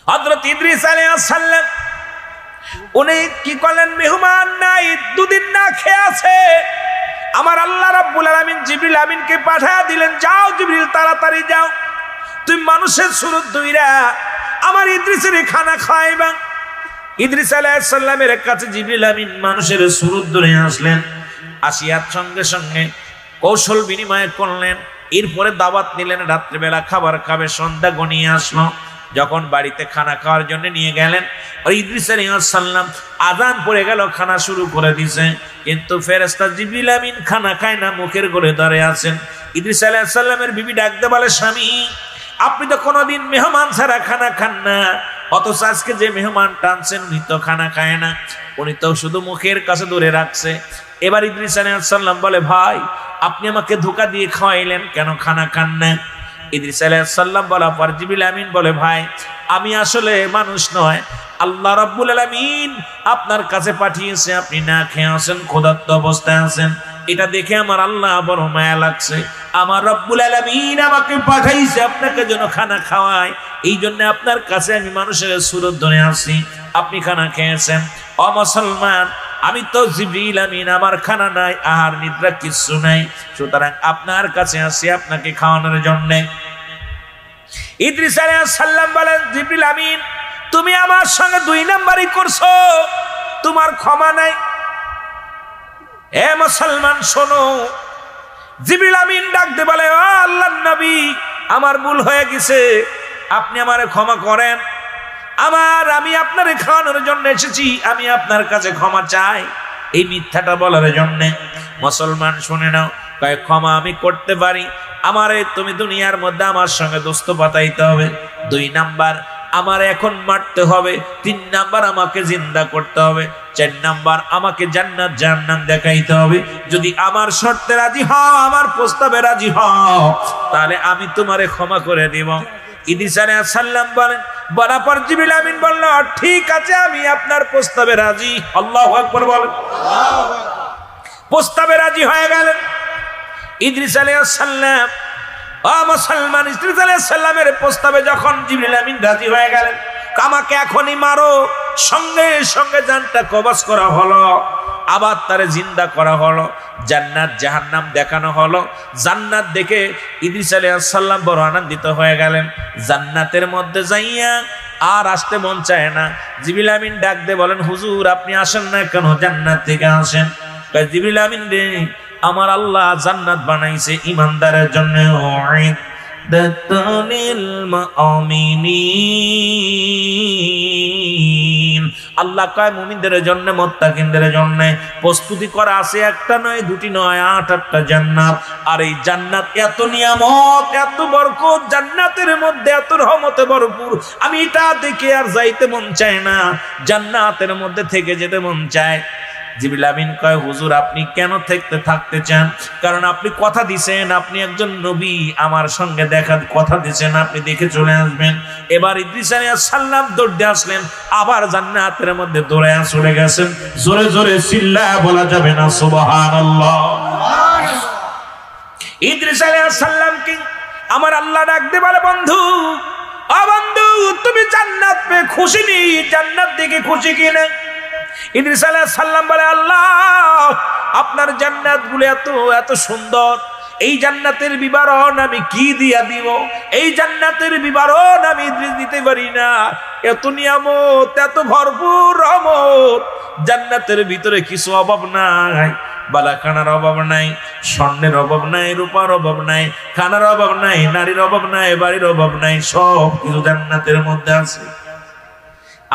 হযরত ইদ্রিস আলাইহিস সালাম উনি কি করলেন, মেহমান নাই, দুদিন না খেয়ে আছে। আমার আল্লাহ রাব্বুল আলামিন জিবরিল আমিনকে পাঠিয়ে দিলেন, যাও জিবরিল তাড়াতাড়ি যাও, তুমি মানুষের সুরত ধইরা আমার ইদ্রিসের খানা খাওয়াইবা। ইদ্রিস আলাইহিস সালামের কাছে জিবরিল আমিন মানুষের সুরত ধরে আসলেন, আসিয়ার সঙ্গে সঙ্গে কৌশল বিনিময় করলেন, এরপরে দাওয়াত নিলেন, রাত্রিবেলা খাবার খাবে, সন্ধ্যা গনিয়ে আসলো। যখন বাড়িতে খানা খাওয়ার জন্য নিয়ে গেলেন, ইদ্রিস আলাইহিস সালাম আযান পড়ে গেল, খানা শুরু করে দিয়েছে, কিন্তু ফেরেশতা জিবরিল আমিন খানা খায় না, মুখের গোলে দাঁড়িয়ে আছেন। ইদ্রিস আলাইহিস সালামের বিবি ডাকতে বলে, স্বামী আপনি তো কোনোদিন মেহমান ছাড়া খানা খান না, অথচ আজকে যে মেহমান টানছেন উনি তো খানা খায় না, উনি তো শুধু মুখের কাছে ধরে রাখছে। এবার ইদ্রিস আলাইহিস সালাম বলে, ভাই আপনি আমাকে ধোঁকা দিয়ে খাওয়াইলেন, কেন খানা খান না? ইদ্রিস আলাইহিস সালাম বলার পর জিবরিল আমিন বলে, ভাই আমি আসলে মানুষ নয়, আল্লাহ রাব্বুল আলামিন আপনার কাছে পাঠিয়েছে, আপনি না খেয়ে আছেন, ক্ষুধার্ত অবস্থায় আছেন, এটা দেখে আমার আল্লাহ বড় মায়া লাগছে, আমার রব্বুল আলামিন আমাকে পাঠাইছে আপনাকে যেন খানা খাওয়ায়, এই জন্য আপনার কাছে আমি মানুষের সুরত ধরে আসি, আপনি খানা খেয়েছেন। ও মুসলমান, আমি তো জিবরিল আমিন, আমার খানা নাই, আহার নিদ্রা কিছু নাই, সুতরাং আপনার কাছে আসি আপনাকে খাওয়ানোর জন্য। ইদ্রিস আলাইহিস সালাম বলেন, জিবরিল আমিন তুমি আমার সঙ্গে 2 নাম্বারই করছো, তোমার ক্ষমা নাই। হে মুসলমান শোনো, জিবরিল আমিন ডাকতে বলে, ও আল্লাহর নবী আমার ভুল হয়ে গেছে, আপনি আমারে ক্ষমা করেন, আমি আপনারে খাওয়ানোর জন্য এসেছি, আমি আপনার কাছে ক্ষমা চাই এই মিথ্যাটা বলার জন্য। মুসলমান শুনে নাও, কয় ক্ষমা আমি করতে পারি, আমারে তুমি দুনিয়ার মধ্যে আমার সঙ্গে দোস্ত পাতাইতে হবে, 2 নাম্বার আমার এখন মারতে হবে, 3 নাম্বার আমাকে জিন্দা করতে হবে, 4 নাম্বার আমাকে জান্নাত জাহান্নাম দেখাইতে হবে। যদি আমার শর্তে রাজি হও, আমার প্রস্তাবে রাজি হও, তাহলে আমি তোমারে ক্ষমা করে দিব। ইদ্রিস আলাইহিস সালাম বলেন, বলার পর জিবরিল আমিন বলল, ঠিক আছে আমি আপনার প্রস্তাবে রাজি। আল্লাহু আকবার বলেন। প্রস্তাবে রাজি হয়ে গেলেন ইদ্রিস আলাইহিস সালাম। ও মুসলমান, ইদ্রিস আলাইহিস সালামের প্রস্তাবে যখন জিবরিল আমিন রাজি হয়ে গেলেন, আমাকে এখনই মারো, সঙ্গে সঙ্গে জানটা কবজ করা হলো, আবার তারে জিন্দা করা হলো, জান্নাত জাহান্নাম দেখানো হলো। জান্নাত দেখে ইদ্রিস আলাইহিস সালাম বড় আনন্দিত হয়ে গেলেন। জান্নাতের মধ্যে যাইয়া আর আসতে মন চায় না। জিবরিল আমিন ডাক দিয়ে বলেন, হুজুর আপনি আসেন না কেন, জান্নাত থেকে আসেন। জিবরিল আমিন রে, আমার আল্লাহ জান্নাত বানাইছে ঈমানদারের জন্য, আল্লাহ কয় মুমিনদের জন্য, মুত্তাকিনদের জন্য প্রস্তুতি করা আছে, একটা নয়, 2টি নয়, 8-8টা জান্নাত। আর এই জান্নাত এত নিয়ামত, এত বরকত, জান্নাতের মধ্যে এত রহমতে ভরপুর, আমি এটা দেখে আর যাইতে মন চায় না, জান্নাতের মধ্যে থেকে যেতে মন চায়। জিবরিল আমিন কয়, হুজুর আপনি কেন থাকতে চান? কারণ আপনি কথা দিয়েছেন, আপনি একজন নবী, আমার সঙ্গে দেখার কথা দিয়েছেন, আপনি দেখে চলে আসবেন। এবার ইদ্রিস আলাইহিস সালাম দৌড়ে আসলেন, আবার জান্নাতের মধ্যে দৌড়ে চলে গেছেন। জোরে জোরে চিল্লায়া বলা যাবে না সুবহানাল্লাহ। ইদ্রিস আলাইহিস সালাম কি আমার আল্লাহ ডাক দিয়ে বলে, বন্ধু ও বন্ধু, তুমি জান্নাত পেয়ে খুশি নি? জান্নাত দেখে খুশি কিনা? ইদ্রিস আলাইহিস সালাম বলে, আল্লাহ আপনার জান্নাতগুলো এত এত সুন্দর, এই জান্নাতের বিবরণ আমি কি দিয়া দিব? এই জান্নাতের বিবরণ আমি দিতে পারি না, এত নিয়ামত, এত ভরপুর রহমত, জান্নাতের ভিতরে কিছু অভাব নাই, বালাখানার অভাব নাই, স্বর্ণের অভাব নাই, রূপার অভাব নাই, খানার অভাব নাই, নারীর অভাব নাই, বাড়ির অভাব নাই, সব কিছু জান্নাতের মধ্যে আছে।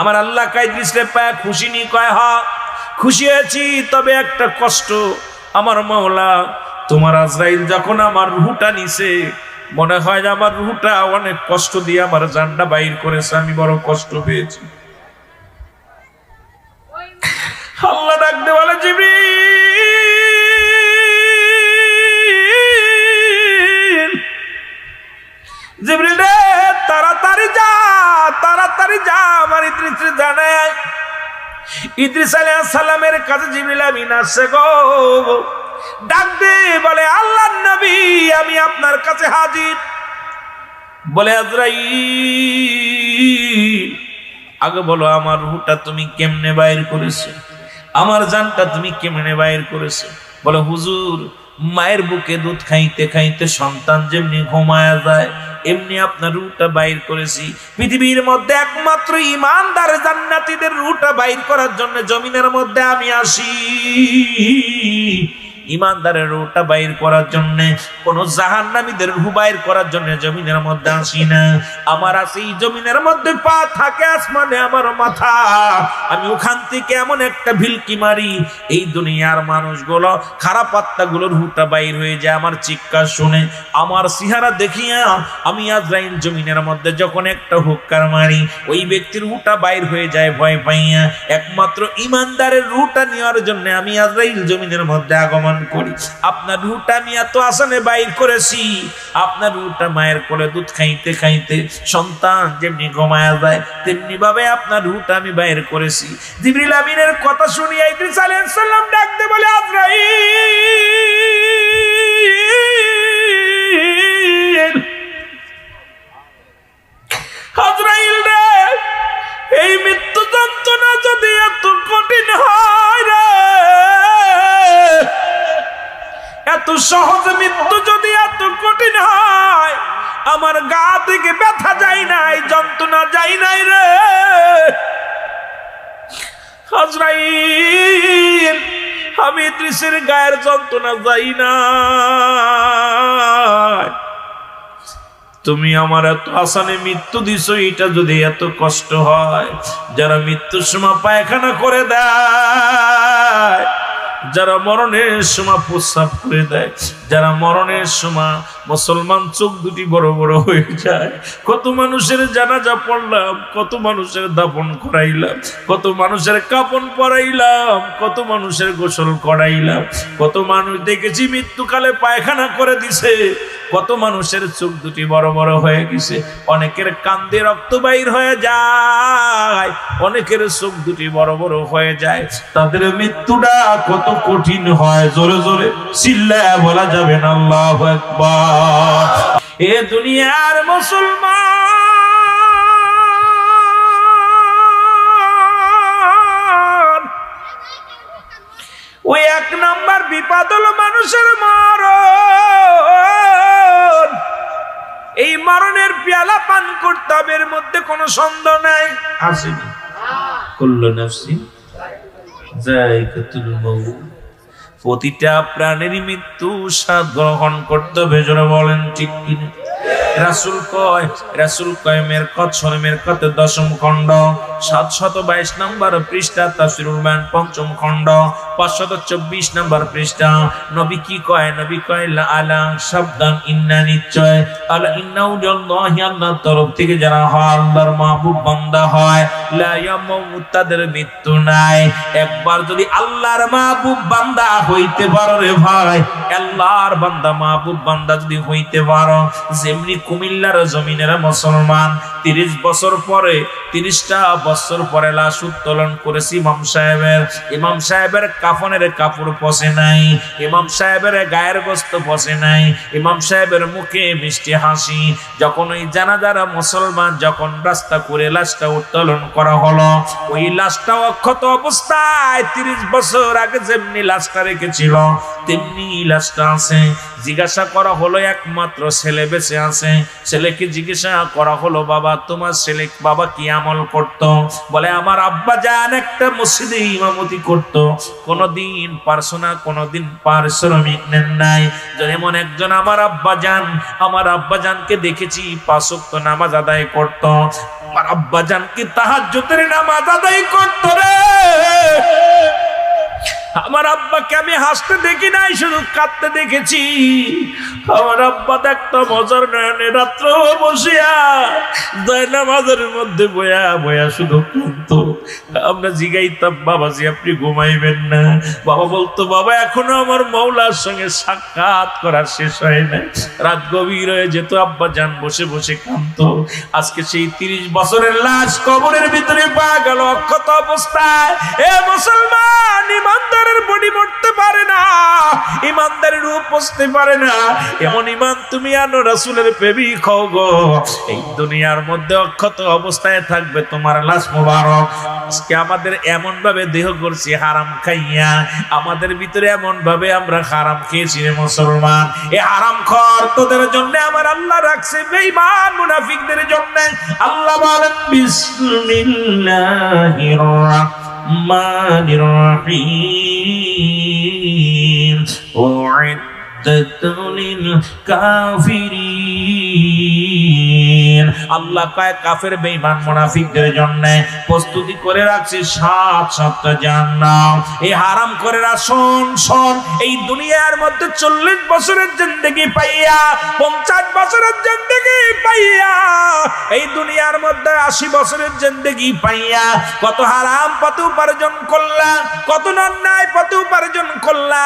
আমার আল্লাহ ইদ্রিসকে পায় খুশি নি? কয় হ্যাঁ খুশি হয়েছি, তবে একটা কষ্ট, আমার মাওলা তোমার আজরাইল যখন আমার রূহটা নিছে, মনে হয় যে আমার রূহটা অনেক কষ্ট দিয়ে আমার জানটা বাইর করেছে, আমি বড় কষ্ট পেয়েছি। আল্লাহ ডাকতে বলে, জিবরিল, জিবরিল রে তাড়াতাড়ি যা, তাড়াতাড়ি যা, আমার ইদ্রিসকে জানায়। ইদ্রিস আলাইহিস সালামের কাছে জিবরিল আমিন আসছে গো, ডাক দে বলে, আল্লাহর নবী আমি আপনার কাছে হাজির। বলে, আজরাইল আগে বলো আমার রুহটা তুমি কেমনে বাইর করেছো, আমার জানটা তুমি কেমনে বাইর করেছো? বলে হুজুর, মায়ের বুকে দুধ খাইতে খাইতে সন্তান যেমনি ঘুমায়া যায় এমনি আপনার রুহটা বাইর করেছি। পৃথিবীর মধ্যে একমাত্র ইমানদার জান্নাতীদের রুহটা বাইর করার জন্য জমিনের মধ্যে আমি আসি। ইমানদারের রুহটা বাইর করার জন্য, কোন জাহান্নামীদের রুহ বাইর করার জন্য জমিনের মধ্যে আসি না। আমার আছে এই জমিনের মধ্যে পা থাকে আসমানে আমার মাথা, আমি ওখান থেকে এমন একটা ভিলকি মারি এই দুনিয়ার মানুষগুলো খারাপ আত্মাগুলোর রুহটা বাইর হয়ে যায় আমার চিৎকার শুনে। আমার চেহারা দেখিয়া আমি আজরাইল জমিনের মধ্যে যখন একটা হুক্কার মারি ওই ব্যক্তির রুহটা বাইর হয়ে যায় ভয় পাইয়া। একমাত্র ইমানদারের রুহটা নেওয়ার জন্য আমি আজরাইল জমিনের মধ্যে আগমন করি। আপনার রুহটা আমি এত আসানে বাইর করেছি, আপনার রুহটা মায়ের কোলে দুধ খাইতে খাইতে সন্তান যেমনি ঘুমায়া যায় তেমনি ভাবে আপনার রুহটা আমি বাইর করেছি। জিবরিল আমিনের কথা শুনিয়া ইদ্রিস আলাইহিস সালাম ডাকতে বলে আজরাইল, আজরাইল রে, এই মৃত্যু যন্ত্রণা যদি এত কঠিন হয় রে, এত সহজ মৃত্যু যদি এত কঠিন হয়, আমার গা থেকে ব্যথা যায় নাই, যন্ত্রণা যায় নাই রে আজরাইল, আমি ইদ্রিসের গায়ের যন্ত্রণা যাই না। তুমি আমার এত আসানে মৃত্যু দিছো, এটা যদি এত কষ্ট হয়, যারা মৃত্যুর সময় পায়খানা করে দেয়, যারা মরণের সময় প্রস্রাব করে দেয়, যারা মরণের সময় মুসলমান চোখ দুটি বড় বড় হয়ে যায়, কত মানুষের জানাজা পড়লাম, কত মানুষের দাফন করাইলাম, কত মানুষের কাফন পরাইলাম, কত মানুষের গোসল করাইলাম, কত মানুষ দেখেছি মৃত্যুকালে পায়খানা করে দিছে, কত মানুষের চোখ দুটি বড় বড় হয়ে গেছে, অনেকের কান্দে রক্ত বাইর হয়ে যায়, অনেকের চোখ দুটি বড় বড় হয়ে যায়। তাদের মৃত্যুটা কত কঠিন হয় জোরে জোরে চিল্লায়া বলা যাবে না আল্লাহু আকবার। এ দুনিয়ার মুসলমান, ওই এক নাম্বার বিপদ হলো মানুষের মরণ। এই মরণের পেয়ালা পান করতে হবে, এর মধ্যে কোনো সন্দেহ নাই। আসেনি কুল্লু নাফসিন যায়কাতুল মাউত, প্রতিটা প্রাণেরই মৃত্যু স্বাদ গ্রহণ করতে হবে, জোরে বলেন ঠিক কিনা? রাসূল কয় মেরকত শোনে, মেরকতের 10ম খণ্ড 722 নম্বর পৃষ্ঠা, তাফসীরুল বায়ান 5ম খণ্ড 524 নম্বর পৃষ্ঠা। নবী কি কয়? নবী কয় লা আলা সাবধান, ইন্না নিশ্চয়, আলা ইন্নাহু লিল্লাহি, আল্লাহর তরফ থেকে যারা হয় আল্লাহর মাহবুব বান্দা হয়, লা ইয়ামুত, তাদের মৃত্যু নাই। একবার যদি আল্লাহর মাহবুব বান্দা হইতে পারো রে ভাই, আল্লাহর বান্দা মাহবুব বান্দা যদি হইতে পারো, যেমনি কুমিল্লার জমিনের মুসলমান 30 বছর পরে 30টা বছর পরে লাশ উত্তোলন করেছি ইমাম সাহেবের কাফনের কাপড় পচে নাই, ইমাম সাহেবের গায়ের গোস্ত পচে নাই, ইমাম সাহেবের মুখে মিষ্টি হাসি। যখন ওই জানাজার মুসলমান যখন রাস্তা করে লাশটা উত্তোলন করা হলো, ওই লাশটা অক্ষত অবস্থায় 30 বছর আগে যেমনি লাশটা রেখেছিল তেমনি লাশটা আছে। জিজ্ঞাসা করা হলো, একমাত্র ছেলে বেঁচে আছে। ছেলেকে জিজ্ঞাসা করা হলো, বাবা তোমার ছেলে বাবা কি আমল করত? বলে আমার আব্বা জান একটা মসজিদে ইমামতি করত, কোনদিন পার্সোনা কোনদিন পারিশ্রমিক নেন নাই। যেমন একজন আমার আব্বা জানকে দেখেছি 5 ওয়াক্ত নামাজ আদায় করত, আমার আব্বা জানকে তাহাজ্জুদের নামাজ আদায় করত রে। আমার আব্বাকে আমি হাসতে দেখি নাই, শুধু কাঁদতে দেখেছি। আমার আব্বা দেখতো মজার নয়নে রাত্র বসিয়া নামাজের মধ্যে বয়া বয়া শুধু কাঁদতো। আমরা জিগাইতাম, বাবাজি আপনি ঘুমাইবেন না? বাবা বলতো, বাবা এখনো আমার মৌলার সঙ্গে সাক্ষাৎ করার শেষ হয় না। রাত গভীর হয়ে যেত, আব্বা জান বসে বসে কাঁদতো। আজকে সেই 30 বছরের লাশ কবরের ভিতরে পাওয়া গেল অক্ষত অবস্থায়। এ মুসলমান ইমানদার ইমানদারের বডি মরতে পারে না, ইমানদারের রূপ বসতে পারে না। এমন ইমান তুমি আনো, রাসূলের প্রেমিক হও গো। এই দুনিয়ার মধ্যে অক্ষত অবস্থায় থাকবে তোমার লাশ মোবারক। আজকে আমাদের এমন ভাবে দেহ করছি হারাম খাইয়া, আমাদের ভিতরে এমন ভাবে আমরা হারাম খেয়েছি রে মুসলমান। এই হারাম খর তোদের জন্য আমার আল্লাহ রাখছে, বেঈমান মুনাফিকদের জন্য। আল্লাহ বলেন বিসমিল্লাহির রাহমানির রহিম উইদ্দাতুল কাফিরিন। আল্লাহ কয় কাফের বেঈমান মুনাফিকদের জন্য প্রস্তুতি করে রাখছে 7 জাহান্নাম। এই হারাম করে শোন শোন, এই দুনিয়ার মধ্যে 40 বছরের জিন্দেগি পাইয়া, 50 বছরের জিন্দেগি পাইয়া, এই দুনিয়ার মধ্যে 80 বছরের জিন্দেগি পাইয়া কত হারাম পথ উপার্জন করলা, কত অন্যায় পথ উপার্জন করলা।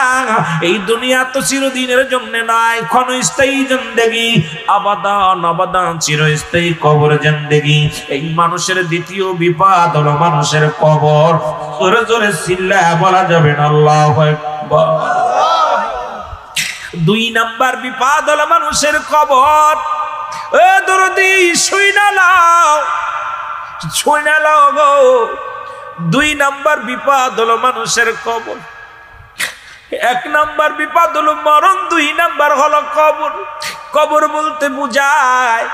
এই দুনিয়া তো চিরদিনের জন্য নয়, ক্ষণস্থায়ী জিন্দেগি, আবাদান আবাদান চিরস্থায়ী কবর জিন্দেগি। এই মানুষের দ্বিতীয় বিপদ হলো মানুষের কবর। জোরে জোরে চিল্লায়া বলা যাবে না আল্লাহু আকবার। 2 নাম্বার বিপদ হলো মানুষের কবর। এ দরদি শুইনা লাও গো। 2 নাম্বার বিপদ হলো মানুষের কবর। 1 নাম্বার বিপদ হলো মরণ, 2 নাম্বার হলো কবর। কবর বলতে বুঝায়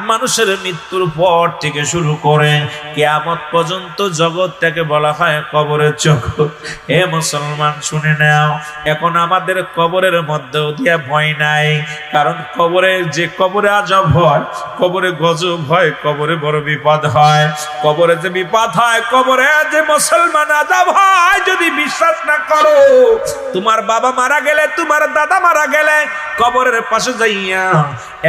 মানুষের মৃত্যুর পর থেকে শুরু করে কিয়ামত পর্যন্ত জগৎটাকে বলা হয় কবরের জগৎ। হে মুসলমান শুনে নাও, এখন আমাদের কবরের মধ্যেও দিয়া ভয় নাই, কারণ কবরে আজব হয়, কবরে গজব হয়, কবরে বড় বিপদ হয়। কবরে যে বিপদ হয়, কবরে যে মুসলমান আজব হয়, যদি বিশ্বাস না করো, তোমার বাবা মারা গেলে, তোমার দাদা মারা গেলে কবরের পাশে যাইয়া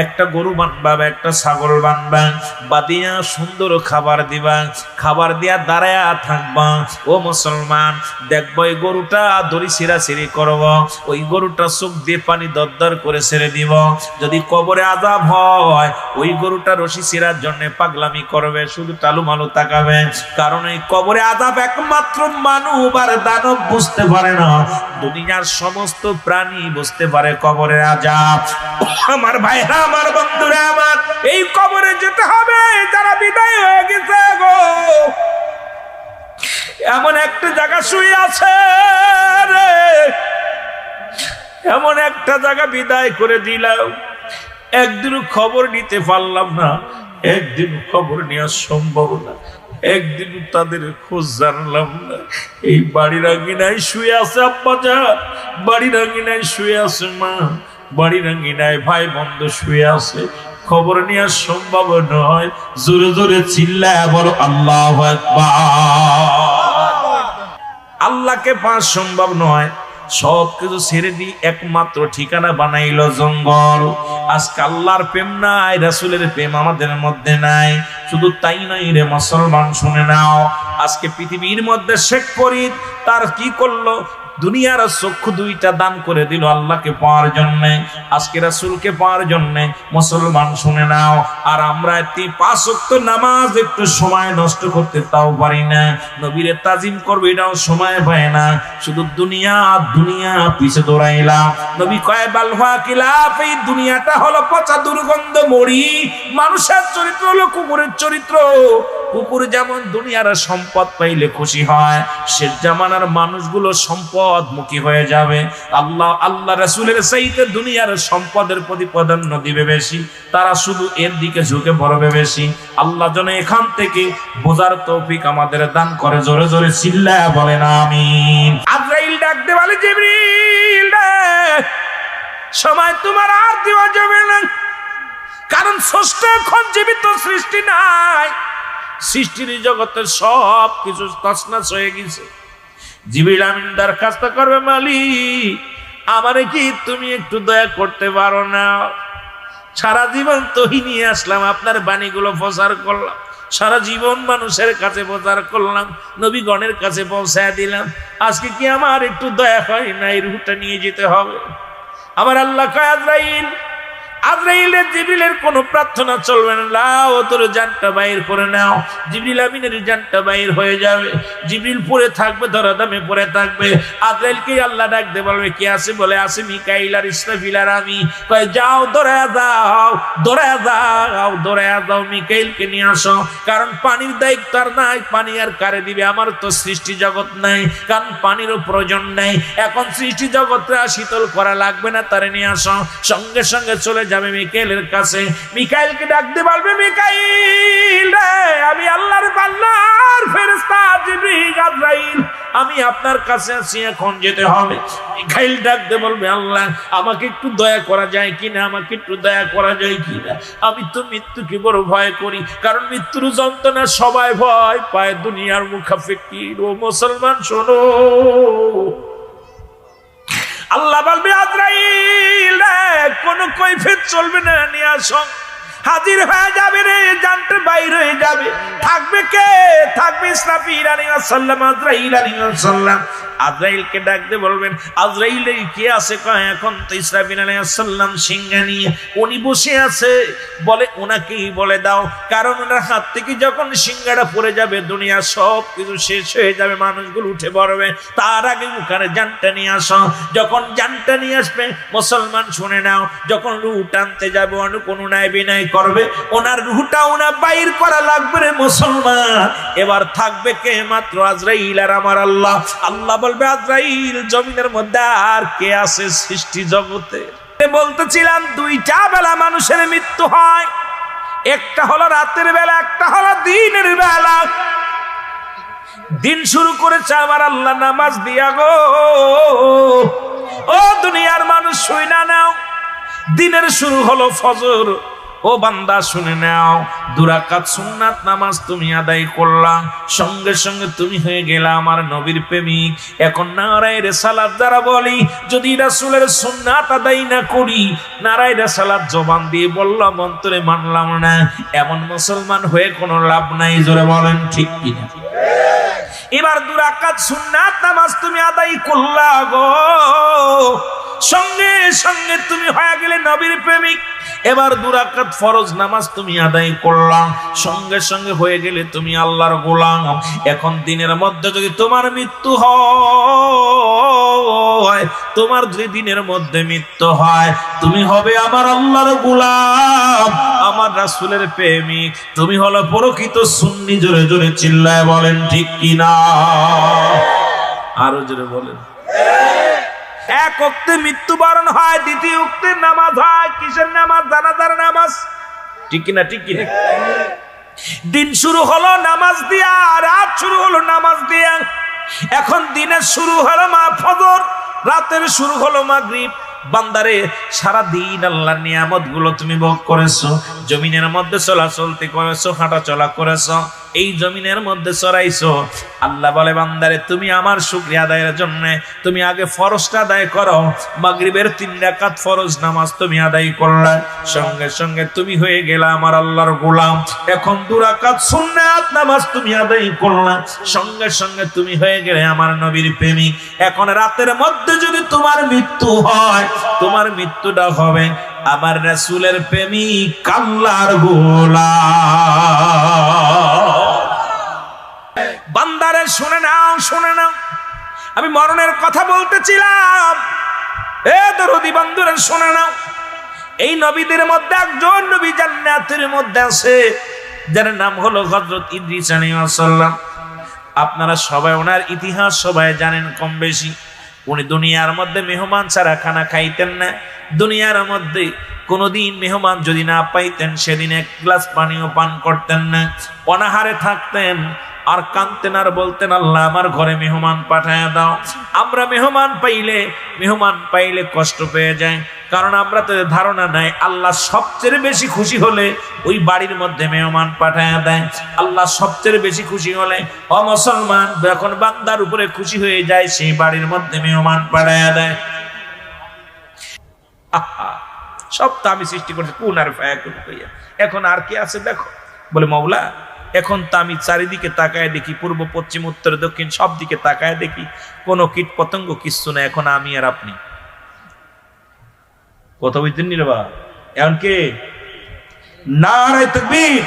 একটা গরু বানবা, একটা ছাগল বানবা, বাদিয়া সুন্দর খাবার দিবা, খাবার দিয়া দাঁড়ায়া থাকবা। ও মুসলমান, দেখবো এই গরুটা দড়ি ছিঁড়াছিঁড়ি করব, ওই গরুটা চোখ দিয়ে পানি দরদর করে ছেড়ে দিব। যদি কবরে আযাব হয়, ওই গরুটা রশি ছিঁড়ার জন্য পাগলামি করবে, শুধু টালু মালু তাকাবে। কারণ এই কবরে আযাব একমাত্র মানব আর দানব বুঝতে পারে না, দুনিয়ার সমস্ত প্রাণী বুঝতে পারে কবরের আযাব। আমার ভাইরা, আমার বন্ধুরা, আমার এই কবরে যেতে হবে যারা বিদায় হয়ে গেছে গো। এমন একটা জায়গা শুয়ে আছে রে, এমন একটা জায়গা বিদায় করে দিলাম, একদিনও খবর নিতে পারলাম না, একদিন খবর নেওয়া সম্ভব না, একদিন তাদের খোঁজ জানলাম না। এই বাড়ির আঙিনায় শুয়ে আছে আব্বা জান, বাড়ির আঙিনায় শুয়ে আছে মা, বাড়ির আঙিনায় ভাই বন্ধু শুয়ে আছে, খবর নেওয়া সম্ভব নয়। জোরে জোরে চিল্লায়া বলো আল্লাহু আকবার। আল্লাহকে পাওয়া সম্ভব নয়, সবকিছু ছেড়ে দিয়ে একমাত্র ঠিকানা বানাইলো জঙ্গল। আজকে আল্লাহর প্রেম নাই, রাসূলের প্রেম আমাদের মধ্যে নাই। শুধু তাই নাই রে মুসলমান, শুনে নাও, আজকে পৃথিবীর মধ্যে শেখ ফরিদ তার কি করলো, দুনিয়ার চক্ষু 2টা দান করে দিল আল্লাহকে পাওয়ার জন্য, আজকে রাসূলকে পাওয়ার জন্য। মুসলমান শুনে নাও, আর আমরা 5 ওয়াক্ত নামাজ একটু সময় নষ্ট করতে তাও পারি না, নবীরে তাজিম করবে এটাও সময় পায় না, শুধু দুনিয়া দুনিয়া পিছে দৌড়াইলাম। নবী কয় বালহা কিলাফ, এই দুনিয়াটা হলো পচা দুর্গন্ধ মরি। মানুষের চরিত্র হলো কুকুরের চরিত্র। কুকুর যেমন দুনিয়ার সম্পদ পাইলে খুশি হয়, শেষ জামানার মানুষগুলো সম্পদমুখী হয়ে যাবে। আল্লাহ রাসূলের চাইতে দুনিয়ার সম্পদের প্রতি প্রাধান্য দিবে বেশি, তারা শুধু এর দিকে ঝুঁকে পড়বে বেশি। আল্লাহ যেন এখান থেকে বোঝার তৌফিক আমাদের দান করে। জোরে জোরে চিল্লায়া বলেন আমিন। আজরাইল ডাক দে বলে, জিবরিল সময় তোমার আর দেওয়া যাবে না, কারণ স্রষ্টা এখন জীবিত, সৃষ্টি নাই, সৃষ্টির জগতের সব কিছু তছনছ হয়ে গেছে। জিবরিল আমিন দরখাস্ত করবে, মালিক আমারে কি তুমি একটু দয়া করতে পারো না? সারা জীবন তহি নিয়ে আসলাম, আপনার বাণীগুলো প্রচার করলাম, সারা জীবন মানুষের কাছে প্রচার করলাম, নবীগণের কাছে পৌঁছায় দিলাম, আজকে কি আমার একটু দয়া হয় না? এই রূহটা নিয়ে যেতে হবে। আমার আল্লাহ কয়, আজরাইল আজরাইলের জিবরিলের কোনো প্রার্থনা চলবে না, লাও তোর জানটা বাইর করে নাও। জিবরিল আমিনের জানটা বাইর হয়ে যাবে, জিবরিল পড়ে থাকবে, ধরাধামে পড়ে থাকবে। আজরাইলকে আল্লাহ ডাকতে বলবে, কি আছে? বলে আছে মিকাইল আর ইসরাফিল আর আমি। কয় যাও দৌড়ায়া যাও, দৌড়ায়া যাও, দৌড়ায়া যাও, মিকাইলকে নিয়ে আসো। কারণ পানির দায়িত্ব আর নাই, পানি আর কারে দিবে? আমার তো সৃষ্টি জগৎ নাই, কারণ পানিরও প্রয়োজন নাই। এখন সৃষ্টি জগৎটা শীতল করা লাগবে না, তারে নিয়ে আসো। সঙ্গে সঙ্গে চলে যাবে মিকাইলের কাছে, মিকাইলকে ডাকতে বলবে, মিকাইল রে, আমি আল্লাহর বান্দার ফেরেশতা জিবরিল আজরাইল, আমি আপনার কাছে আছি, এখন যেতে হবে। মিকাইল ডাকতে বলবে, আল্লাহ আমাকে একটু দয়া করা যায় কিনা, আমাকে একটু দয়া করা যায় কিনা? আমি তো মৃত্যুকে বড় ভয় করি, কারণ মৃত্যুর যন্ত্রণা সবাই ভয় পায়, দুনিয়ার মুখাফিকির। ও মুসলমান শোনো, আল্লাহ বলবে, আজরাইল কোন কৈফিয়ত চলবে না, নিয়ে আসো। হাজির হয়ে যাবে রে, জানটা বাইর হয়ে যাবে। থাকবে কে? থাকবে ইসরাফিল আলাইহিস সালাম, আজরাইল আলাইহিস সালাম। আজরাইলকে ডাকতে বলবেন, আজরাইল কি আছে? কয় এখন তো ইসরাফিল আলাইহিস সালাম সিংহা নিয়ে উনি বসে আছে। বলে ওনাকেই বলে দাও, কারণ ওনার হাত থেকে যখন সিংহাটা পড়ে যাবে, দুনিয়া সব কিছু শেষ হয়ে যাবে, মানুষগুলো উঠে পড়বে। তার আগে ওখানে জানটা নিয়ে আসো। যখন জানটা নিয়ে আসবে, মুসলমান শুনে নাও, যখন রুহ টানতে যাবে, কোন নাই বিনাই করবে, ওনার রুহটা ওনা বাইর করা লাগবে রে মুসলমান। এবার থাকবে কে? মাত্র আজরাইল আর আমার আল্লাহ। আল্লাহ বলবে, আজরাইল জমিনের মধ্যে আর কে আছে সৃষ্টি জগতে? বলতেছিলাম দুইটা বেলা মানুষের মৃত্যু হয়, একটা হলো রাতের বেলা, একটা হলো দিনের বেলা। দিন শুরু করেছে আমার আল্লাহ নামাজ দিয়া গো। ও দুনিয়ার মানুষ শুই না নাও, দিনের শুরু হলো ফজর। ও বান্দা শুনে নাও, 2 রাকাত সুন্নাত নামাজ তুমি আদায় করলা, সঙ্গে সঙ্গে তুমি হয়ে গেলা আমার নবীর প্রেমিক। এখন নারায়ে রিসালাত যারা বলি, যদি রাসূলের সুন্নাত আদায় না করি, নারায়ে রিসালাত জবান দিয়ে বললাম, অন্তরে মানলাম না, এমন মুসলমান হয়ে কোনো লাভ নাই। জোরে বলেন ঠিক কিনা? এবার 2 রাকাত সুন্নাত নামাজ তুমি আদায় করলা গো, সঙ্গে সঙ্গে তুমি হয়ে গেলে নবীর প্রেমিক। এবার 2 রাকাত ফরজ নামাজ তুমি আদায় করলা, সঙ্গে সঙ্গে হয়ে গেলে তুমি আল্লাহর গোলাম। এখন দিনের মধ্যে যদি তোমার মৃত্যু হয়, তোমার যদি দিনের মধ্যে মৃত্যু হয়, তুমি হবে আমার আল্লাহর গোলাম, আমার রাসূলের প্রেমিক, তুমি হলো প্রকৃত সুন্নি। জোরে জোরে চিল্লায় বলেন ঠিক কিনা? আরো জোরে বলেন। এক ওয়াক্তে মৃত্যুবরণ হয়, দ্বিতীয় ওয়াক্তে নামাজ হয়। কিসের নামাজ? জানাজার নামাজ। ঠিক কিনা? ঠিক কিনা? দিন শুরু হলো নামাজ দিয়া, রাত শুরু হলো নামাজ দিয়া। এখন দিনের শুরু হলো ফজর, রাতের শুরু হলো মাগরিব। বান্দারে সারা দিন আল্লাহর নিয়ামত গুলো তুমি ভোগ করেছো, জমিনের মধ্যে চলাচলতি করেছো, হাঁটা চলা করেছো, এই জমিনের মধ্যে চড়াইছো। আল্লাহ বলে, বান্দারে তুমি আমার শুকরিয়া আদায়ের জন্য তুমি আগে ফরজটা আদায় করো। মাগরিবের 3 রাকাত ফরজ নামাজ তুমি আদায় করলা, সঙ্গে সঙ্গে তুমি হয়ে গেলা আমার আল্লাহর গোলাম। এখন 2 রাকাত সুন্নাত নামাজ তুমি আদায় করলা, সঙ্গে সঙ্গে তুমি হয়ে গেলে আমার নবীর প্রেমিক। এখন রাতের মধ্যে যদি তোমার মৃত্যু হয়, তোমার মৃত্যুটা হবে আমার রাসূলের প্রেমিক, আল্লাহর গোলাম। বান্দারে শুনে নাও, শুনে নাও, আমি মরণের কথা বলতেছিলাম। এ দরদি বন্ধুরা শুনে নাও, এই নবীদের মধ্যে একজন নবী জান্নাতের মধ্যে আছে, যার নাম হলো হযরত ইদ্রিস আলাইহিস সালাম। আপনারা সবাই ওনার ইতিহাস সবাই জানেন কম বেশি। উনি দুনিয়ার মধ্যে মেহমান ছাড়া খানা খাইতেন না। দুনিয়ার মধ্যে কোনদিন মেহমান যদি না পাইতেন, সেদিন 1 গ্লাস পানিও পান করতেন না, অনাহারে থাকতেন। আর কাঁদতেন আর বলতেন, আল্লাহ আমার ঘরে মেহমান পাঠায় দাও। আমরা মেহমান পাইলে কষ্ট পেয়ে যাই, কারণ আমরা তো ধারণা নাই আল্লাহ সবচেয়ে বেশি খুশি হলে ওই বাড়ির মধ্যে মেহমান পাঠায় দেয়। আল্লাহ সবচেয়ে বেশি খুশি হলে মুসলমান যখন বান্দার উপরে খুশি হয়ে যায়, সেই বাড়ির মধ্যে মেহমান পাঠায় দেয়। সব তো আমি সৃষ্টি করছি, কোন আর এখন আর কি আছে দেখো। বলে মওলা, এখন তো আমি চারিদিকে তাকায় দেখি, পূর্ব পশ্চিম উত্তর দক্ষিণ সব দিকে তাকায় দেখি, কোনো কীট পতঙ্গ কিচ্ছু না, এখন আমি আর আপনি। কথা বুঝতেন নি রে বা? এখন কে? নারায়ে তাকবীর,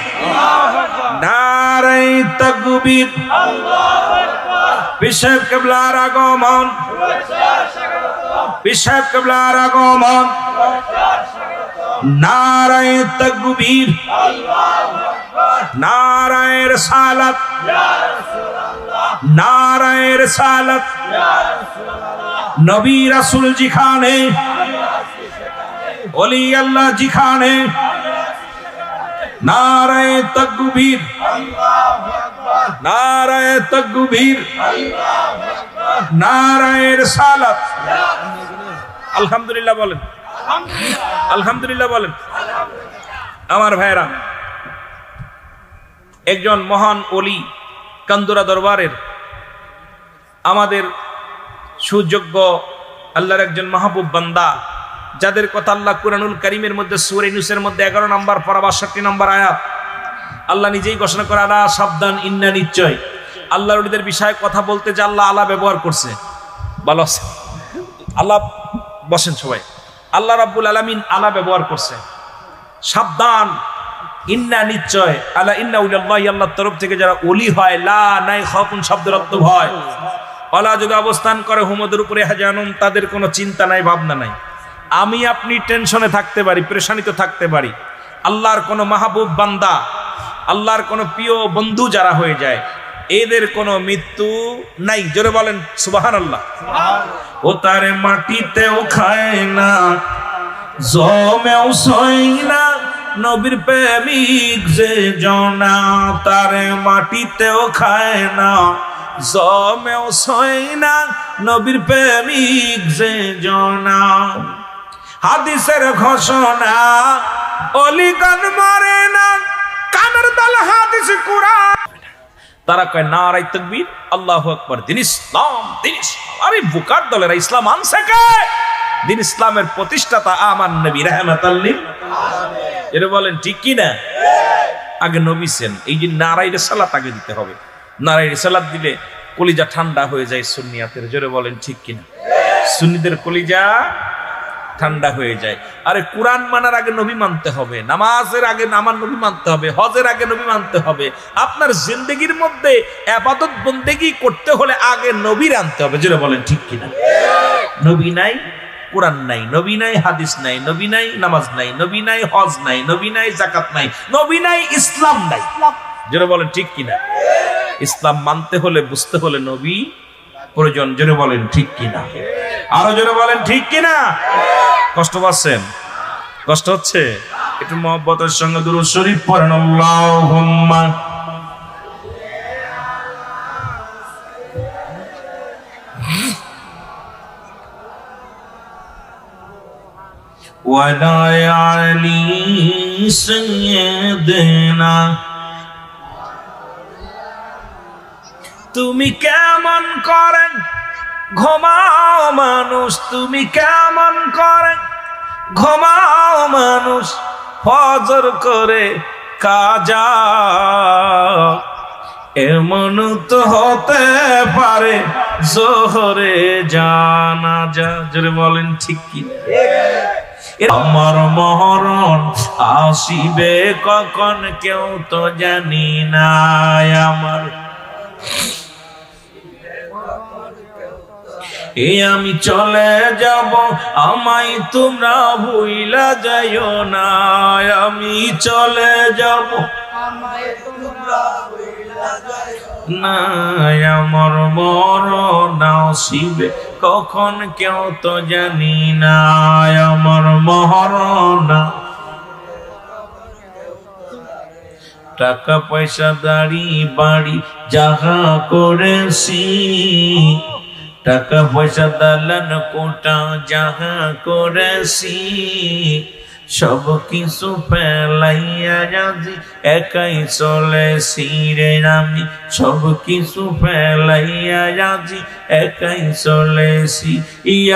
নারায়ে তাকবীর। পীর সাহেব কিবলার আগমন, পীর সাহেব কিবলার আগমন। নারায়ে তাকবীর, নারায়ে রিসালাত, নারায়ে রিসালাত। নবী রাসূল যেখানে, ওলি আল্লাহ যেখানে। নারায়ে তাকবীর, নারায়ে তাকবীর, নারায়ে রিসালাত। আলহামদুলিল্লাহ বলেন, আলহামদুলিল্লাহ বলেন। আমার ভাইরা, একজন মহান ওলি কান্দুরা দরবারের আমাদের সুযোগ্য আল্লাহর একজন মাহবুব বান্দা, যাদের কথা আল্লাহ কুরআনুল কারীমের মধ্যে সূরা ইউনূসের মধ্যে 11 নম্বর পারা 62 নম্বর আয়াত আল্লাহ নিজেই ঘোষণা করে, আলা সাবধান, ইন্না নিশ্চয়। আল্লাহর ওলিদের বিষয়ে কথা বলতে যে আল্লাহ আলা ব্যবহার করছে, ভালো আছে আল্লাহ। বসেন সবাই। আল্লাহ রাব্বুল আলামিন আলা ব্যবহার করছে। সাবধান, ইন্না নিশ্চয়, আলা ইন্না উলিল্লাহি, আল্লাহর তরফ থেকে যারা ওলি হয়, লা নাই খাউফুন শব্দের অর্থ ভয়। আলা যদি অবস্থান করে হুমদের উপরে হাজানুম, তাদের কোনো চিন্তা নাই, ভাবনা নাই। আমি আপনি টেনশনে থাকতে পারি, পেরেশানিতে থাকতে পারি। আল্লাহর কোনো মাহবুব বান্দা, আল্লাহর কোনো প্রিয় বন্ধু যারা হয়ে যায়, এদের কোনো মৃত্যু নাই। জোরে বলেন সুবহানাল্লাহ। ও তারে মাটিতেও খায় না, জমেও সয় না, নবীর প্রেমিক যে জনা। তারে মাটিতেও খায় না, জমেও সয় না, নবীর প্রেমিক যে জনা। হাদিসের ঘোষণা, অলিগণ মরে না, কানের দল হাদিস কুরআন। তারা কয় নারায়ে তাকবীর, আল্লাহু আকবার, দিন ইসলাম, দিন ইসলাম। আরে বুকার দলেরা ইসলাম আনছে কে? দিন ইসলামের প্রতিষ্ঠাতা আমার নবী রাহমাতাল লিল আলামিন। এর বলেন ঠিক কি না? আগে নবী ছিলেন, এই যে নারায়ে রিসালাত আগে দিতে হবে। নারায়ে রিসালাত দিলে কলিজা ঠান্ডা হয়ে যায় সুন্নিয়াতের। জোরে বলেন ঠিক কি না? সুন্নিদের কলিজা ঠান্ডা হয়ে যায়। আরে কোরআন মানার আগে নবী মানতে হবে, নামাজের আগে আমার নবী মানতে হবে, হজের আগে নবী মানতে হবে। আপনার জিন্দেগির মধ্যে ইবাদত বন্দেগী করতে হলে আগে নবীর আনতে হবে। যেটা বলেন ঠিক কিনা? নবী নাই, কোরআন নাই, নবী নাই, হাদিস নাই, নবী নাই, নামাজ নাই, নবী নাই, হজ নাই, নবী নাই, যাকাত নাই, নবী নাই, ইসলাম নাই। যেটা বলেন ঠিক কিনা? ইসলাম মানতে হলে, বুঝতে হলে নবী প্রয়োজন। জোরে বলেন ঠিক কিনা? আরো জোরে বলেন ঠিক কিনা? কষ্ট পাচ্ছেন? কষ্ট হচ্ছে? একটু মহব্বতের সঙ্গে দুরূদ শরীফ পড়েন। আল্লাহুম্মা ওয়ালা আলি সাইয়্যিদিনা। তুমি কেমন করেন ঘুমাও মানুষ, তুমি কেমন করে ঘুমাও মানুষ, ফজর করে কাজা। এমন তো হতে পারে জোহরে জানাজা। জোরে বলেন ঠিক কি? আমার মরণ আসিবে কখন কেউ তো জানি না। আমার আমি চলে যাব, আমায় তোমরা ভুইলা যাইও না। আমি চলে যাব, আমায় তোমরা ভুইলা যাইও না। আমার মরণ আসিবে কখন কেউ তো জানি না। আমার মরণ, টাকা পয়সা দাড়ি বাড়ি যাহা করেছি, টাকা পয়সা দালান কোটা যাহা করেছি, সব কিছু ফেলাইয়া আজি একাই চলেছি রে আমি। সব কিছু ফেলাইয়া আজি একাই চলেছি।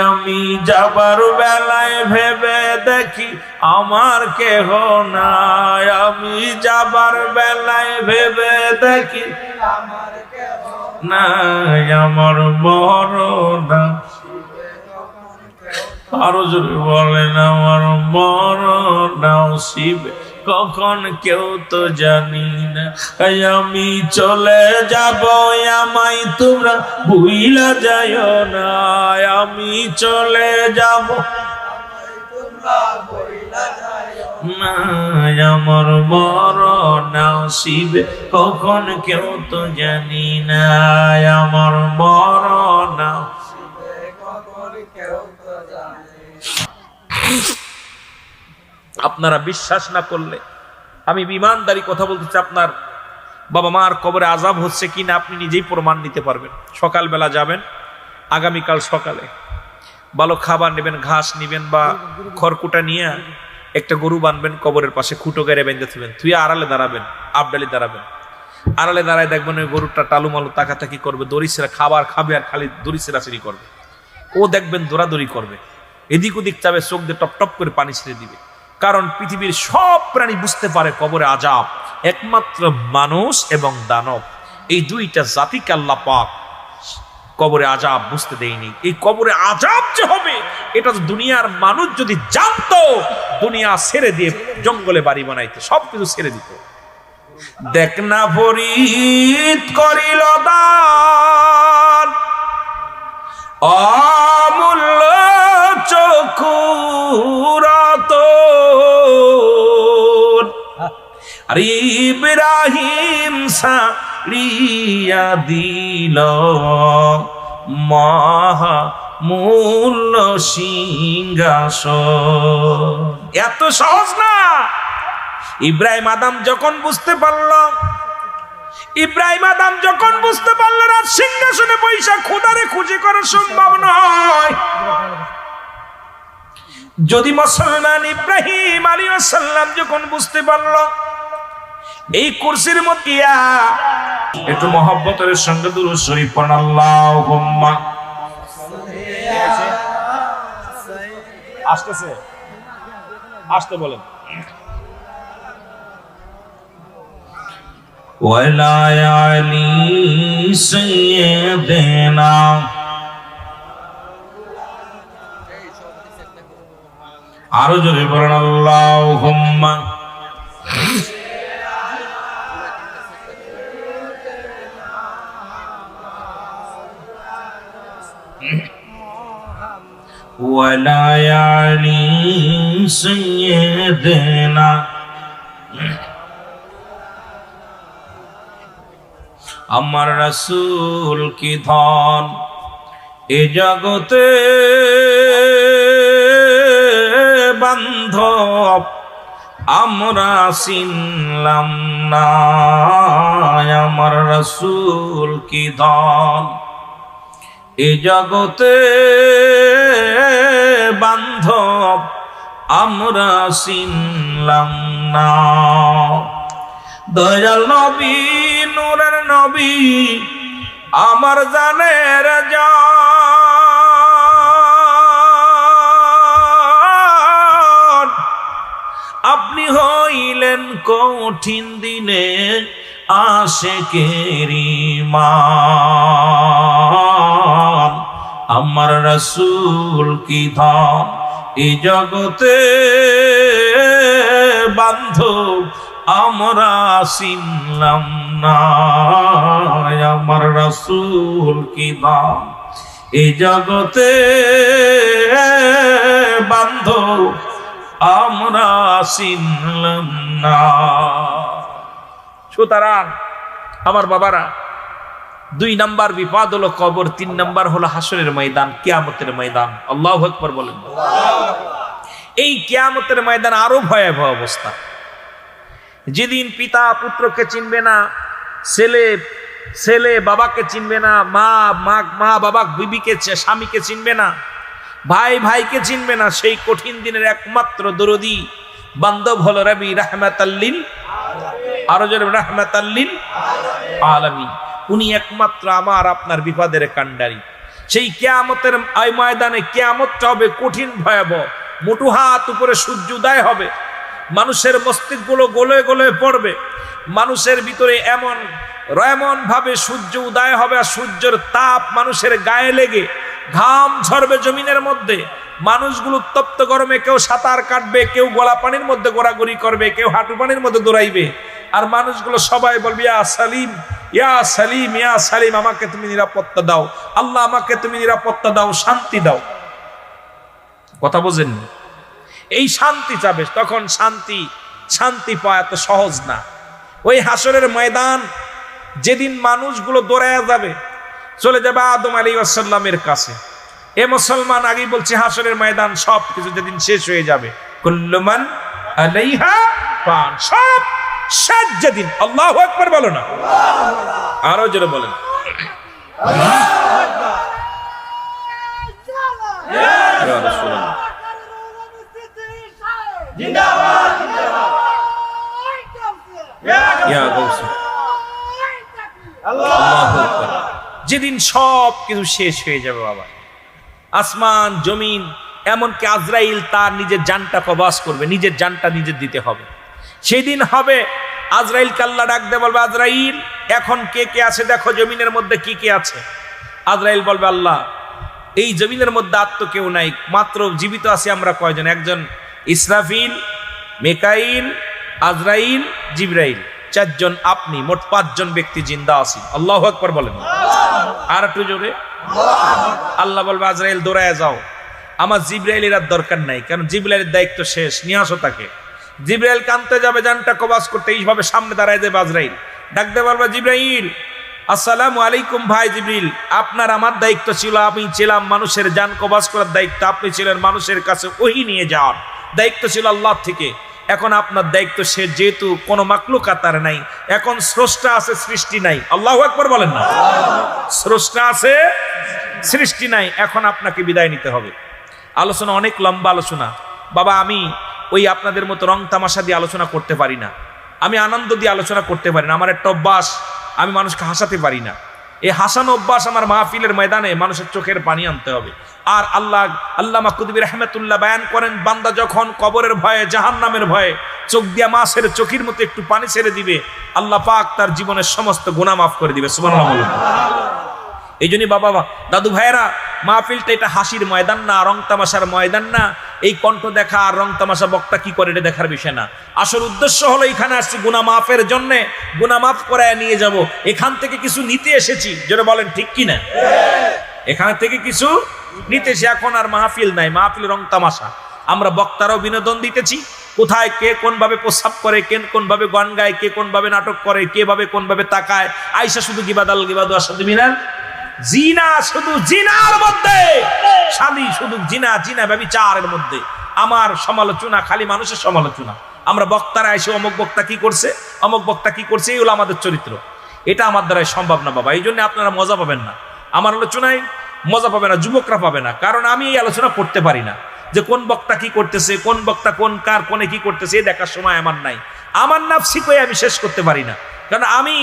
আমি যাবার বেলায় ভেবে দেখি আমার কেহ নাই। আমি যাবার বেলায় ভেবে দেখি আমার কেহ নাই। আমার মরণ আরো জোরে বলেন আমার মরণ নসিবে কখন কেউ তো জানি না। আমি চলে যাব আমায় তোমরা ভুইলা যাইও না। আমি চলে যাব না, আমার মরণ নসিবে কখন কেউ তো জানি না। আমার মরণ আপনারা বিশ্বাস না করলে আমি বিমানদারি কথা বলতেছি, আপনার বাবা মার কবরে আযাব হচ্ছে কিনা আপনি নিজেই প্রমাণ নিতে পারবেন। সকালবেলা যাবেন, আগামীকাল সকালে ভালো খাবার নেবেন, ঘাস নেবেন বা খড়কুটা নিয়ে একটা গরু বানবেন, কবরের পাশে খুঁটো গেড়ে বেঁধে থাকবেন, তুই আড়ালে দাঁড়াবেন, আবডালি দাঁড়াবেন। আড়ালে দাঁড়ায় দেখবেন ওই গরুটা টালুমালু তাকাতাকি করবে, দড়িছেরা খাবার খাবে আর খালি দড়িছেরাছেরি করবে। ও দেখবেন দৌড়াদৌড়ি করবে, এদিক ওদিক চাবে, চোখ দিয়ে টপ টপ করে পানি ছেড়ে দিবে। কারণ পৃথিবীর সব প্রাণী বুঝতে পারে কবরে আযাব, একমাত্র মানুষ এবং দানব এই দুইটা জাতিকে আল্লাহ পাক কবরে আযাব বুঝতে দেয়নি। এই কবরে আযাব যে হবে এটা তো দুনিয়ার মানুষ যদি জানতো, দুনিয়া ছেড়ে দিয়ে জঙ্গলে বাড়ি বানাইতো, সবকিছু ছেড়ে দিত। দেখ না ফরিদ করিল দান, অমূল্য চকুরাত, আর ইব্রাহিম সারিয়া দিল মহামূল্য সিংহাসন। এত সহজ না। ইব্রাহিম আদম যখন বুঝতে পারলো রাত সিংহাসনে পয়সা খোদারে খুঁজে করা সম্ভব নয়, যদি মুসলমান ইব্রাহিম আলাইহিস সালাম যখন বুঝতে পারল এই কুরসির মধ্যে একটু মহব্বতের সঙ্গে দুরূদ শরীফ পড়ুন, আল্লাহুম্মা আসতে বলেন। ওয়ালা আলি সাইয়্যিদিনা, আরো জোরে বলেন আল্লাহুম্মা ওয়ালা আলি সাইয়্যিদিনা। আমার রাসূল কি ধন এ জগতে বান্ধব আমরা চিনলাম না। আমার রাসূল কি ধন এ জগতে বান্ধব আমরা চিনলাম না। দয়াল নবী নূরের নবী আমার জানের জান, আপনি হইলেন কঠিন দিনে আশিকেরি মান। আমার রাসূল কি ধন এই জগতে বান্ধব আমরা চিনলাম না। আমার রাসূল কি ধন এই জগতে বান্ধব আমরা চিনলাম না। সুতরাং আমার বাবারা, 2 নাম্বার বিপদ হলো কবর, 3 নাম্বার হলো হাসরের ময়দান, কিয়ামতের ময়দান। আল্লাহু আকবার বলেন। এই কিয়ামতের ময়দান আরো ভয়াবহ অবস্থা। যেদিন পিতা পুত্রকে চিনবে না, ছেলে বাবাকে চিনবে না, মা বাবা বিবিকে স্বামীকে চিনবে না, ভাই ভাইকে চিনবে না, সেই কঠিন দিনের একমাত্র দরদি বান্ধব হলো রবি রাহমাতাল্লিল, আরো জোরে রাহমাতাল্লিল আলামিন। উনি একমাত্র আমার আপনার বিপদের কান্ডারি। সেই কিয়ামতের এই ময়দানে কিয়ামতটা হবে কঠিন ভয়াবহ। মুঠো হাত উপরে সূর্য উদয় হবে, মানুষের মস্তিষ্কগুলো গলে গলে পড়বে, মানুষের ভিতরে এমন ভাবে সূর্য উদয় হবে আর সূর্যের তাপ মানুষের গায়ে লেগে ঘাম ঝরবে জমিনের মধ্যে, মানুষগুলো উত্তপ্ত গরমে কেউ সাঁতার কাটবে, কেউ গলা পানির মধ্যে গোড়াগড়ি করবে, কেউ হাঁটু পানির মধ্যে দৌড়াইবে, আর মানুষগুলো সবাই বলবে ইয়া সালিম ইয়া সালিম ইয়া সালিম, আমাকে তুমি নিরাপত্তা দাও আল্লাহ, আমাকে তুমি নিরাপত্তা দাও, শান্তি দাও। কথা বোঝেননি? এই শান্তি চাবে, তখন শান্তি পাওয়া এত সহজ না। ওই হাসরের ময়দান যেদিন মানুষগুলো দৌড়ায়া যাবে, চলে যাবে আদম আলাইহিস সালামের কাছে। এ মুসলমান, আগেই বলছি হাসরের ময়দান সব কিছু যেদিন শেষ হয়ে যাবে, কুল্লু মান আলাইহা ফান, সব শেষ যেদিন। আল্লাহু আকবার বলো না, আরো জোরে বলেন। ইয়া রাসূলুল্লাহ জিন্দাবাদ জিন্দাবাদ, ইয়া গাউস আল্লাহু আকবার। যেদিন সব কিছু শেষ হয়ে যাবে বাবা, আসমান জমিন, এমনকি আজরাইল তার নিজের জানটা কবজ করবে, নিজের জানটা নিজের দিতে হবে। সেদিন হবে আজরাইল আল্লাহ ডাক দিয়ে বলবে, আজরাইল এখন কে কে আছে দেখো, জমিনের মধ্যে কি কে আছে। আজরাইল বলবে, আল্লাহ এই জমিনের মধ্যে আর তো কেউ নাই, মাত্র জীবিত আছি আমরা কয়জন, একজন ইসরাফিল, মিকাইল, আজরাইল, জিবরাইল, চারজন আপনি, মোট 5 জন ব্যক্তি জিন্দা আছি। আল্লাহু আকবার বলেন, আর একটু জোরে। আল্লাহ বলবে, আজরাইল দৌড়ায় যাও, আমার জিবরাইলের আর দরকার নাই, কারণ জিবরাইলের দায়িত্ব শেষ, নিয়ে আসো তাকে। জিবরাইল কানতে যাবে জানটা কবজ করতে, এইভাবে সামনে দাঁড়ায় যাবে আজরাইল, ডাকতে বলবে, জিবরাইল আসসালামু আলাইকুম। ভাই জিবরিল, আপনার আমার দায়িত্ব ছিল, আমি ছিলাম মানুষের জান কবজ করার দায়িত্ব, আপনি ছিলেন মানুষের কাছে ওহী নিয়ে যাওয়ার দায়িত্ব ছিল আল্লাহ থেকে। এখন আপনার দায়িত্ব শেষ, যেহেতু কোনো মাখলুকাত আর নাই, এখন স্রষ্টা আছে, সৃষ্টি নাই। আল্লাহু আকবার বলেন না, স্রষ্টা আছে, সৃষ্টি নাই, এখন আপনাকে বিদায় নিতে হবে। আলোচনা অনেক লম্বা আলোচনা বাবা, আমি ওই আপনাদের মতো রং তামাশা দিয়ে আলোচনা করতে পারি না, আমি আনন্দ দিয়ে আলোচনা করতে পারি না। আমার একটা অভ্যাস, আমি মানুষকে হাসাতে পারি না। এই হাসানো অভ্যাস আমার মাহফিলের ময়দানে মানুষের চোখের পানি আনতে হবে। আর আল্লামা কুতুবী রাহমাতুল্লাহ বয়ান করেন, বান্দা যখন কবরের ভয়ে, জাহান্নামের ভয়ে চোখ দিয়া মাছের চোখের মতো একটু পানি ছেড়ে দিবে, আল্লাহ পাক তার জীবনের সমস্ত গুনাহ মাফ করে দিবে। সুবহানাল্লাহ। এই জন্যই বাবা দাদু ভাইয়েরা, মাহফিলটা এটা হাসির ময়দান না, রং তামাশার ময়দান না। এই কণ্ঠ দেখা আর রং তামাশা বক্তা কি করে এটা দেখার বিষয় না। আসল উদ্দেশ্য হলো এখানে আসছি গুনাহ মাফের জন্য, গুনাহ মাফ করায় নিয়ে যাব। এখান থেকে কিছু নিতে এসেছি, যেটা বলেন ঠিক কিনা? এখান থেকে কিছু নিতে এসে এখন আর মাহফিল নাই, মাহফিল রং তামাশা। আমরা বক্তারাও বিনোদন দিতেছি, কোথায় কে কোন ভাবে প্রস্রাব করে, কে কোন ভাবে গান গায়, কে কোন ভাবে নাটক করে, কে ভাবে কোন ভাবে তাকায়। আয়েশা শুধু গিবাদাল গিবাদু আসাদু মিনাল জিনা, শুধু জিনার মধ্যে শাদী, শুধু জিনা জিনা ব্যভিচারের মধ্যে আমার সমালোচনা, খালি মানুষের সমালোচনা। আমরা বক্তারা এসে অমুক বক্তা কি করছে, অমুক বক্তা কি করছে, এই হলো আমাদের চরিত্র। এটা আমার দ্বারাই সম্ভব না বাবা। এই জন্য আপনারা মজা পাবেন না, আমার আলোচনায় মজা পাবে না, যুবকরা পাবে না, কারণ আমি এই আলোচনা করতে পারি না যে কোন বক্তা কি করতেছে, কোন বক্তা কোন কার কোনে কি করতেছে, এই দেখার সময় আমার নাই। আমার নাফসি কই আমি শেষ করতে পারি না, কারণ আমি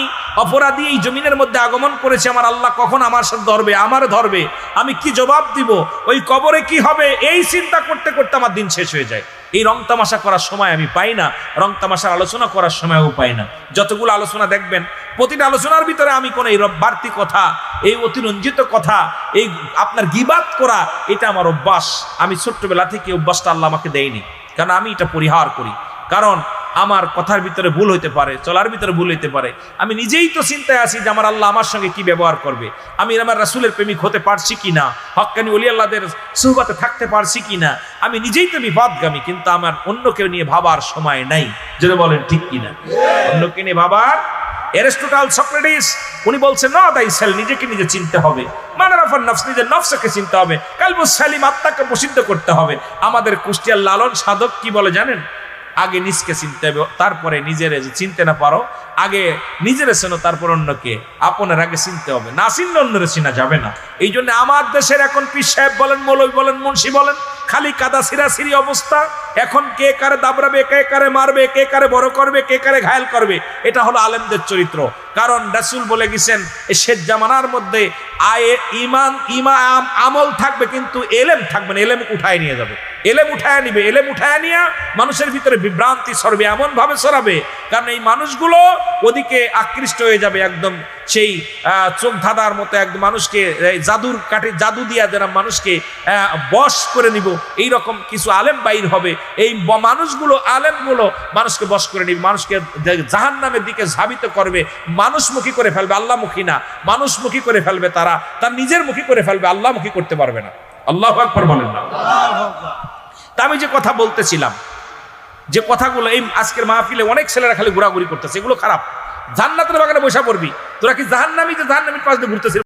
অপরাধী এই জমিনের মধ্যে আগমন করেছি। আমার আল্লাহ কখন আমার সাথে ধরবে, আমার ধরবে, আমি কি জবাব দিব, ওই কবরে কি হবে, এই চিন্তা করতে করতে আমার দিন শেষ হয়ে যায়। এই রং তামাশা করার সময় আমি পাই না, রং তামাশার আলোচনা করার সময়ও পাই না। যতগুলো আলোচনা দেখবেন, প্রতিটা আলোচনার ভিতরে আমি কোনো এই বাড়তি কথা, এই অতিরঞ্জিত কথা, এই আপনার গীবাত করা, এটা আমার অভ্যাস। আমি ছোট্টবেলা থেকে অভ্যাসটা আল্লাহ আমাকে দেয়নি, কারণ আমি এটা পরিহার করি। কারণ আমার কথার ভিতরে ভুল হইতে পারে, চলার ভিতরে ভুল হইতে পারে। আমি নিজেই তো চিন্তায় আছি যে আমার আল্লাহ আমার সঙ্গে কি ব্যবহার করবে, আমি আমার রাসূলের প্রেমিক হতে পারছি কিনা, হক্কানি ওলি আল্লাহদের সুহবতে থাকতে পারছি কিনা। আমি নিজেই তো বিপদগামী, কিন্তু আমার অন্যকে নিয়ে ভাবার সময় নাই। যদি বলেন ঠিক কিনা? অন্যকে নিয়ে ভাবার, এরিস্টটল, সক্রেটিস উনি বলছেন না দাইসেল, নিজেকে নিজে চিনতে হবে। মানারাফান নফস, নিজের নফসকে চিনতে হবে। কালবুস সালিম, আত্মাকে প্রসিদ্ধ করতে হবে। আমাদের কুষ্টিয়ার লালন সাধক কি বলে জানেন? আগে নিজকে চিনতে হবে, তারপরে নিজের। চিনতে না পারো, আগে নিজের চেনো, তারপর অন্যকে। আপনার আগে চিনতে হবে, না চিনলে অন্যরে চিনা যাবে না। এই জন্য আমার দেশের এখন পীর সাহেব বলেন, মৌলভী বলেন, মুন্সি বলেন, খালি কাদা সিরাসিরি অবস্থা। এখন কে কারে দাবড়াবে, কে কারে মারবে, কে কারে বড় করবে, কে কারে ঘায়েল করবে, এটা হলো আলেমদের চরিত্র। কারণ রাসূল বলে গেছেন এই শেষ জামানার মধ্যে ইমান আমল থাকবে, কিন্তু এলেম থাকবে না। এলেম উঠায় নিয়ে যাবে, এলেম উঠায় নিবে, এলেম উঠায় নিয়ে মানুষের ভিতরে বিভ্রান্তি ছড়াবে, এমন ভাবে ছড়াবে, কারণ এই মানুষগুলো ওদিকে আকৃষ্ট হয়ে যাবে, একদম সেই চোখ ধাঁধার মতো একদম মানুষকে জাদুর কাঠে জাদু দিয়া যারা মানুষকে বশ করে নিব, এইরকম কিছু আলেম বাইর হবে। এই মানুষগুলো আলেমগুলো মানুষকে বশ করে নিবে, মানুষকে জাহান্নামের দিকে ধাবিত করবে, মানুষমুখী করে ফেলবে, আল্লাহমুখী না, মানুষমুখী করে ফেলবে। তার নিজের মুখী করে ফেলবে, আল্লাহমুখী করতে পারবে না। আল্লাহু আকবার বলেন না। তা আমি যে কথা বলতেছিলাম, যে কথাগুলো এই আজকের মাহফিলে অনেক ছেলেরা খালি ঘোরাঘুরি করতেছে, এগুলো খারাপ। জান্নাতের বাগানে বসা পড়বি, তোরা কি জাহান্নামী যে জাহান্নামীর পাশ দিয়ে ঘুরতেছিস?